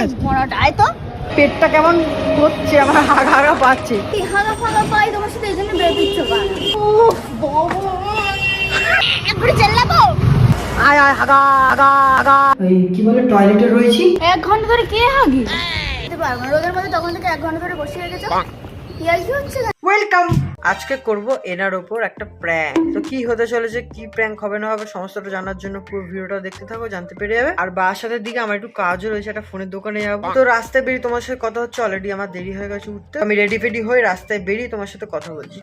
আছে পেটটা কেমন করছে, আমার হাগা পাচ্ছে। আয় আয় হাগা হাগা হাগা। এই কি বলে টয়লেটে রয়েছি 1 ঘন্টা ধরে কে হাগি রোদের মধ্যে, তখন থেকে 1 ঘন্টা ধরে বসে রেখেছো। কি আর কি হচ্ছে? ওয়েলকাম। আজকে করব এনার ওপর একটা প্র্যাঙ্ক। তো কি হতে চলেছে, কি প্র্যাঙ্ক হবে না হবে সমস্তটা জানার জন্য পুরো ভিডিওটা দেখতে থাকো, জানতে পেরে যাবে। আর বাসাতের দিকে আমার একটু কাজও রয়েছে, একটা ফোনের দোকানে যাবো। তো রাস্তায় বেরিয়ে তোমার সাথে কথা হচ্ছে, অলরেডি আমার দেরি হয়ে গেছে উঠতে। আমি রেডি ফেডি হয়ে রাস্তায় বেরিয়ে তোমার সাথে কথা বলছি।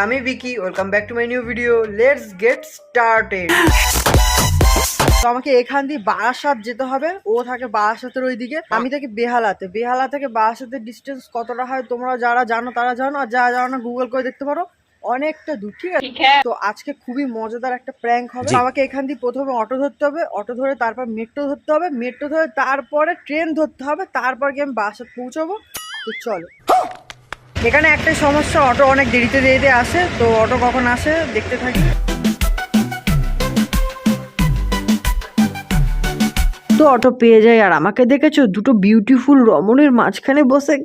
আমি Vicky, welcome back to my new video. Let's get started. তো আমাকে এখান দিয়ে বারাসাত যেতে হবে, ও থাকে বারাসাতের ওইদিকে, আমি থাকি বেহালাতে। বেহালা থেকে বারাসাতের ডিস্টেন্স কতটা হয় তোমরা যারা জানো তারা জানো, আর যারা জানো না গুগল করে দেখতে পারো, অনেকটা দূর। ঠিক আছে, তো আজকে খুবই মজাদার একটা প্র্যাঙ্ক হবে। আমাকে এখান দিয়ে প্রথমে অটো ধরতে হবে, অটো ধরে তারপর মেট্রো ধরতে হবে, মেট্রো ধরে তারপরে ট্রেন ধরতে হবে, তারপর গিয়ে আমি বারাসাত পৌঁছাবো। তো চলো। এখানে একটাই সমস্যা, অটো অনেক দেরিতে দেরিতে আসে। তো অটো কখন আসে দেখতে থাকি। তো অটো পেয়ে যায়, আর আমাকে দেখেছো দুটো বিউটিফুল রমণের মাঝখানে বসে।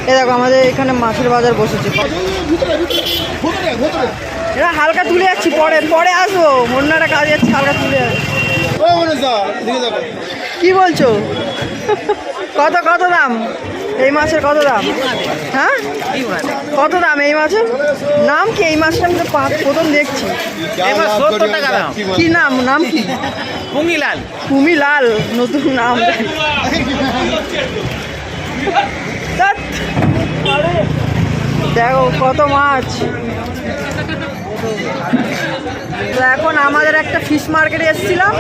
এ দেখো আমাদের এখানে মাছের বাজার বসেছে। এরা হালকা তুলে যাচ্ছি, পরে পরে আসবো, অন্যরা কাজ যাচ্ছে, হালকা তুলে যাচ্ছে। কি বলছো? কত কত দাম এই মাছের? কত দাম? হ্যাঁ কত দাম এই মাছের? নাম কি এই মাছটা? আমি তো প্রথম দেখছি। কি নাম? নাম কি? কুমিলাল। কুমিলাল, নতুন নাম। দেখো কত মাছ। তো এখন আমাদের একটা ফিশ মার্কেটে এসেছিলাম,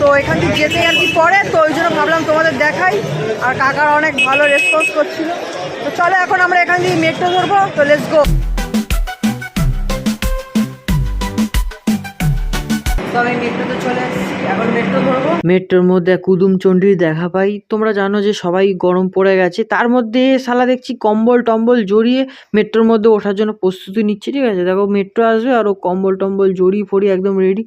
তো এখান থেকে যেতে আর কি পরে, তো ওই জন্য ভাবলাম তোমাদের দেখাই। আর কাকার অনেক ভালো রেসপন্স করছিল। তো চলো এখন আমরা এখান থেকে মেট্রো ধরবো, তো লেটস গো। আমি মেট্রোতে চলে এসেছি, এখন মেট্রো ধরবো। মেট্রোর মধ্যে কুদুম চণ্ডীর দেখা পাই। তোমরা জানো যে সবাই গরম পড়ে গেছে, তার মধ্যে শালা দেখছি কম্বল টম্বল জড়িয়ে মেট্রোর মধ্যে ওঠার জন্য প্রস্তুতি নিচ্ছে। ঠিক আছে, দেখো মেট্রো আসবে আর ও কম্বল টম্বল জড়িয়ে ফড়ি একদম রেডি।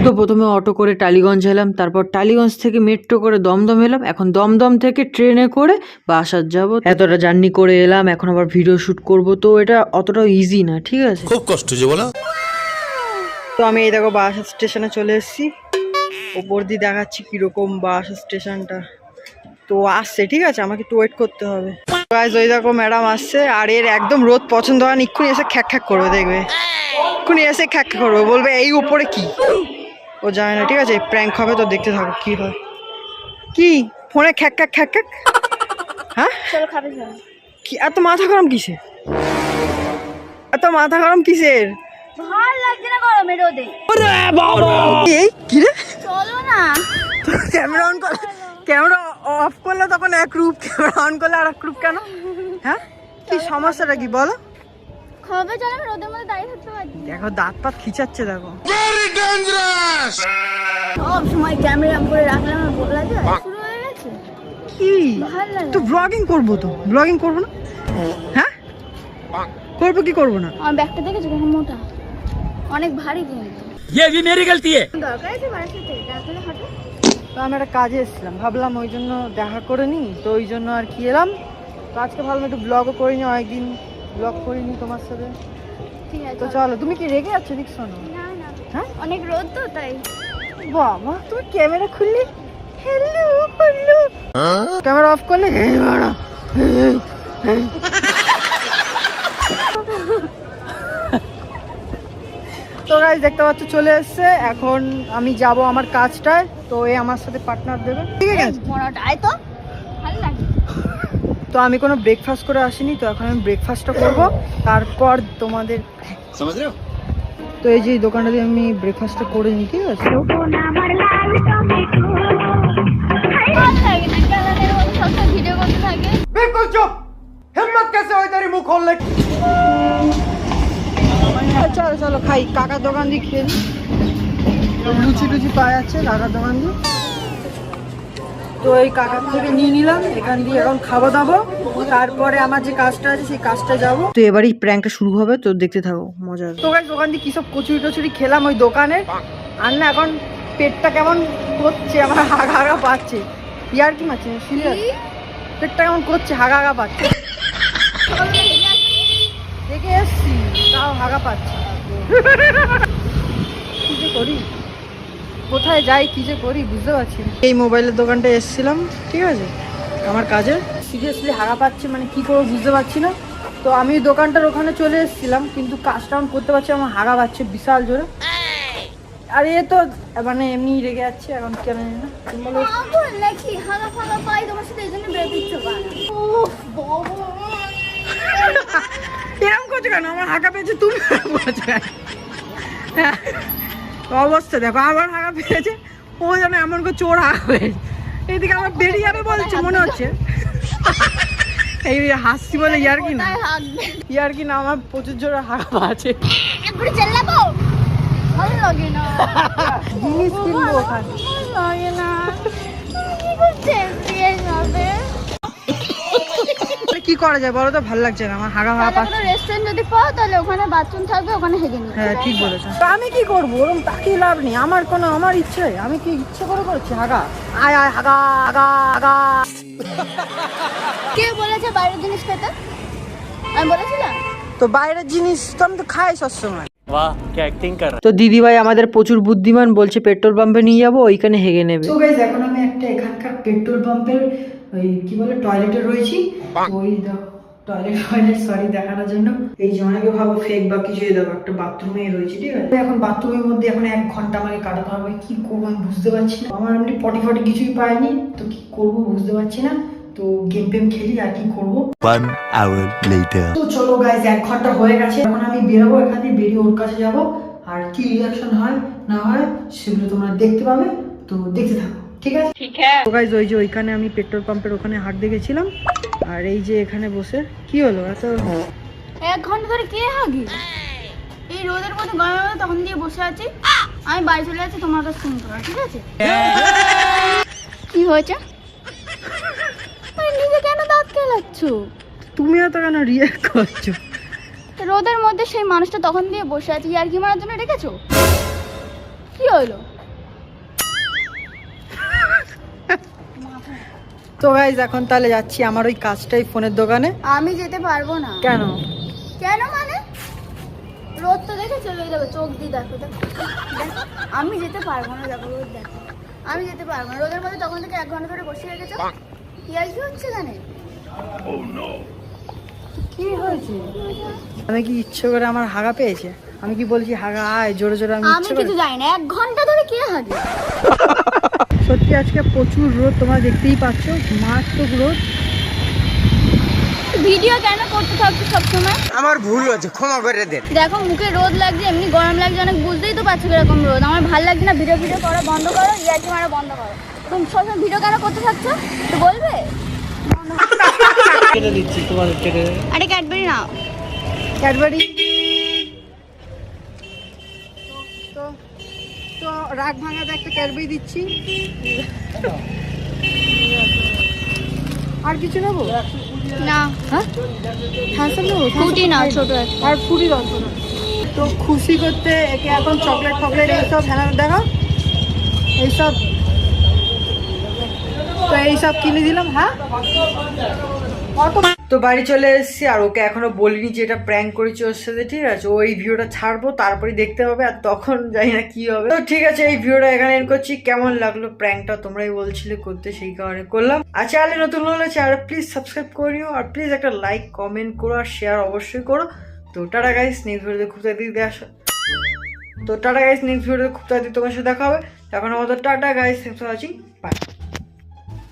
তো প্রথমে অটো করে টালিগঞ্জ এলাম, তারপর টালিগঞ্জ থেকে মেট্রো করে দমদম এলাম, এখন দমদম থেকে ট্রেনে করে বাসার যাবো। এতটা জার্নি করে এলাম, এখন আবার ভিডিও শুট করব, তো এটা অতটাও ইজি না। ঠিক আছে, খুব কষ্ট যে বলো। তো আমি এই দেখো বারাসাত স্টেশনে চলে এসেছি। ওপর দিয়ে দেখাচ্ছি কিরকম বারাসাত স্টেশনটা। তো আসছে, ঠিক আছে, আমাকে একটু ওয়েট করতে হবে। গাইস ওই দেখো ম্যাডাম আসছে, আর এর একদম রোদ পছন্দ হয় না, এক্ষুনি এসে খ্যাক খ্যাক করবে, দেখবে এক্ষুনি এসে খ্যাক খ্যাক করবে, বলবে এই উপরে কি। ও জানে না, ঠিক আছে, প্র্যাঙ্ক হবে, তো দেখতে থাকো কি হয়। কি ফোনে খ্যাক খ্যাক খ্যাক খ্যাক? হ্যাঁ কি এত মাথা গরম কিসের? এত মাথা গরম কিসের? ভালো লাগছে না গরমে রোদে। এই কি রে, চলো না। ক্যামেরা অন কর, ক্যামেরা অফ করলে তখন এক রূপ, ক্যামেরা অন করলে আর এক রূপ কেন? হ্যাঁ কি সমস্যাটা কি বলো? খবে চলো, আমি রোদের মধ্যে দাঁড়িয়ে থাকতে পারি। দেখো দাঁত পাত খিচাচ্ছে, দেখো। সব সময় ক্যামেরা অন করে রাখলাম, বলা যায় শুরু হয়ে গেছে। কি ভালো লাগে তো ব্লগিং করবো, তো ব্লগিং করবো না? হ্যাঁ করবো কি করবো না? আমার ব্যাগটা দেখেছো কত মোটা, অনেক ভারী কিন্তু। ये भी मेरी गलती है। দরকার আছে বাড়িতে তাহলে হাঁটো। তো আমি একটা কাজে এসেছিলাম, ভাবলাম ওই জন্য দেখা করে নি, তো ওই জন্য আর কি এলাম। তো আজকে ভাবলাম একটু ব্লগও করিনি, অনেকদিন ব্লগ করিনি তোমার সাথে। ঠিক আছে তো চলো। তুমি কি রেগে যাচ্ছ দেখছো না? না না, হ্যাঁ অনেক রোদ তো তাই। বাবা তুমি ক্যামেরা খুললে হ্যালো হ্যালো, ক্যামেরা অফ করলে এই বাড়া। তো গাইস দেখতে পাচ্ছ চলে এসছে, এখন আমি যাব আমার কাজটায়, তো এ আমার সাথে পার্টনার দেবে। ঠিক আছে মোটাটা আয় তো, ভালো লাগে। তো আমি কোনো ব্রেকফাস্ট করে আসিনি, তো এখন আমি ব্রেকফাস্টটা করবো, তারপর তোমাদের তো এই যে দোকানটা দিয়ে আমি ব্রেকফাস্টটা করে নিই। ঠিক আছে, ভিডিও করতে থাকে। बिल्कुल चुप, हिम्मत कैसे हुई तेरी मुंह खोलने की? চলো চলো খাই, কাকার দোকান দিয়ে খেয়ে নিই। লুচি টুচি পাওয়া যাচ্ছে কাকার দোকান দিয়ে, তো এই কাকার থেকে নিয়ে নিলাম। এখান দিয়ে এখন খাওয়া দাবো, তারপরে আমার যে কাজটা আছে সেই কাজটা যাবো। তো এবারই প্র্যাঙ্কটা শুরু হবে, তো দেখতে থাকো, মজা হবে। তো গাইস দোকান দিয়ে কি সব কচুরি টচুরি খেলাম ওই দোকানে, আর না এখন পেটটা কেমন করছে, আমার হাগা হাগা পাচ্ছে। ইয়ার কি মারছে সিরিয়াস, পেটটা কেমন করছে, হাগা হাগা পাচ্ছে। দেখে এসছি তাও হাগা পাচ্ছে। কি যে করি, কোথায় যাই, কি যে করি বুঝতে পারছি না। এই মোবাইলের দোকানটা এসেছিলাম, ঠিক আছে, আমার কাজে সিরিয়াসলি হাগা পাচ্ছে, মানে কি করবো বুঝতে পারছি না। তো আমি দোকানটার ওখানে চলে এসেছিলাম, কিন্তু কাজটা আমি করতে পারছি, আমার হাগা পাচ্ছে বিশাল জোরে। আর এ তো মানে এমনি রেগে যাচ্ছে এখন, কেন জানি না। তুমি বলো পাগল নাকি? হাগা ফাগা পাই তোমার সাথে, এই জন্য বেরোতে ইচ্ছে করে না। উফ, বাবা। এরকম করছো কেন? আমার হাগা পেয়েছে, তুমি এরকম করছো কেন? অবস্থা দেখো, আমার হাগা পেয়েছে, ও যেন এমন করে চোর হাগা হয়েছে। এইদিকে আমার বেরিয়ে যাবে বলছে মনে হচ্ছে। এই হাসছি বলে ইয়ার কি না, কোথায় হাগবে? ইয়ার কি না, আমার প্রচুর জোরে হাগা আছে। একবারে চেল্লাবো? ভালো লাগে না। জিনিস কিনবো ওখানে। ভালো লাগে না। কি করছে? serious হবে? কি করা যায় বলো তো, ভালো লাগছে না, আমার হাগা হাগা তাহলে পাচ্ছে। কোনো রেস্টুরেন্ট যদি পাও তাহলে ওখানে বাথরুম থাকবে, ওখানে হেগে নিও। হ্যাঁ ঠিক বলেছো। তো আমি কি করবো, ওরকম তাকিয়ে লাভ নেই, আমার কোনো আমার ইচ্ছে, আমি কি ইচ্ছে করে করছি হাগা? আয় আয় হাগা হাগা হাগা। কে বলেছে বাইরের জিনিস খেতে? আমি বলেছিলাম? তো বাইরের জিনিস তো আমি তো খাই সবসময়। वाह क्या एक्टिंग कर रहा তো দিদি ভাই আমাদের প্রচুর বুদ্ধিমান, বলছে পেট্রোল পাম্পে নিয়ে যাবো, ওইখানে হেগে নেবে। তো গাইস এখন আমি একটা এখানকার পেট্রোল পাম্পের ওই কি বলে টয়লেটে রয়েছি। তো ওই টয়লেট সরি দেখানোর জন্য, এই যে অনেকে ভাবো ফেক বা কিছু, এই দেখো একটা বাথরুমে রয়েছে, ঠিক আছে। এখন বাথরুমের মধ্যে এখন 1 ঘন্টা আমাকে কাটাতে হবে, কি করবো আমি বুঝতে পারছি না। আমার এমনি পটি ফটি কিছুই পাইনি, তো কি করবো বুঝতে পারছি না। তো গেম টেম খেলি আর কি করবো। 1 hour later. তো চলো গাইজ 1 ঘন্টা হয়ে গেছে, এখন আমি বেরোবো এখান থেকে, বেরিয়ে ওর কাছে যাবো, আর কি রিয়াকশন হয় না হয় সেগুলো তোমরা দেখতে পাবে, তো দেখতে থাকো, ঠিক আছে। তো গাইজ ওই যে ওইখানে আমি পেট্রোল পাম্পের ওখানে হাট দেখেছিলাম, আর এই যে এখানে বসে কি হলো এত 1 ঘন্টা ধরে কে হাগি? এই রোদের মধ্যে গরমের মধ্যে তখন দিয়ে বসে আছি, আমি বাড়ি চলে যাচ্ছি, তোমার কাছে ফোন করা, ঠিক আছে? কি হয়েছে? নিজে কেন দাঁত কেলাচ্ছ? তুমি এত কেন রিয়াক্ট করছো? রোদের মধ্যে সেই মানুষটা তখন দিয়ে বসে আছে, আর কি মারার জন্য ডেকেছো? কি হলো? তো গাইজ এখন তাহলে যাচ্ছি আমার ওই কাজটাই ফোনের দোকানে। আমি যেতে পারবো না। কেন? কেন মানে? রোদ তো দেখে চলে যাবে, চোখ দিয়ে দেখো দেখো। আমি যেতে পারবো না, দেখো রোদ দেখো, আমি যেতে পারবো না। রোদের মধ্যে তখন থেকে 1 ঘন্টা ধরে বসে রেখেছো, কি আর কি হচ্ছে জানে? কি হয়েছে? আমি কি ইচ্ছে করে, আমার হাগা পেয়েছে, আমি কি বলছি হাগা আয় জোরে জোরে, আমি আমি ইচ্ছে করে? কিছু জানি না, 1 ঘন্টা ধরে কে হাগে? সত্যি আজকে প্রচুর রোদ, তোমরা দেখতেই পাচ্ছ, মারাত্মক রোদ। ভিডিও কেন করতে থাকছো সবসময়? আমার ভুল হয়েছে ক্ষমা করে দেন দেখো মুখে রোদ লাগছে, এমনি গরম লাগছে অনেক, বুঝতেই তো পারছো কিরকম রোদ। আমার ভালো লাগছে না, ভিডিও করা বন্ধ করো, ইয়ার্কি মারা বন্ধ করো। তুমি সবসময় ভিডিও কেন করতে থাকছো তো বলবে? কেটে দিচ্ছি তোমার, কেটে আরে ক্যাডবেরি নাও। ক্যাডবেরি। তো তো রাগ ভাঙাতে একটা ক্যাডবেরি দিচ্ছি। আর কিছু নেবো? না হ্যাঁ হ্যাঁ সব নেবো, ফুটি নাও, ছোট একটা। আর ফুটি দশ না। তো খুশি করতে একে এখন চকলেট ফকলেট এইসব হ্যাঁ দেখো এইসব, তো এইসব কিনে দিলাম। হ্যাঁ তো বাড়ি চলে এসেছি, আর ওকে এখনো বলিনি যে এটা প্র্যাঙ্ক করেছি ওর সাথে, ঠিক আছে। ওই ভিডিওটা ছাড়বো, তারপরে দেখতে হবে, আর তখন জানি না কি হবে। তো ঠিক আছে, এই ভিডিওটা এখানে এন্ড করছি। কেমন লাগলো প্র্যাঙ্কটা তোমরাই বলছিলে করতে, সেই কারণে করলাম। আর চ্যানেলে নতুন হলে চ্যানেল প্লিজ সাবস্ক্রাইব করে নিও, আর প্লিজ একটা লাইক কমেন্ট করো আর শেয়ার অবশ্যই করো। তো টাটা গাইস, নেক্সট ভিডিওতে খুব তাড়াতাড়ি আসো। তো টাটা গাইস, নেক্সট ভিডিওতে খুব তাড়াতাড়ি তোমার সাথে দেখা হবে। এখন আমাদের tata guys, thanks for watching, by.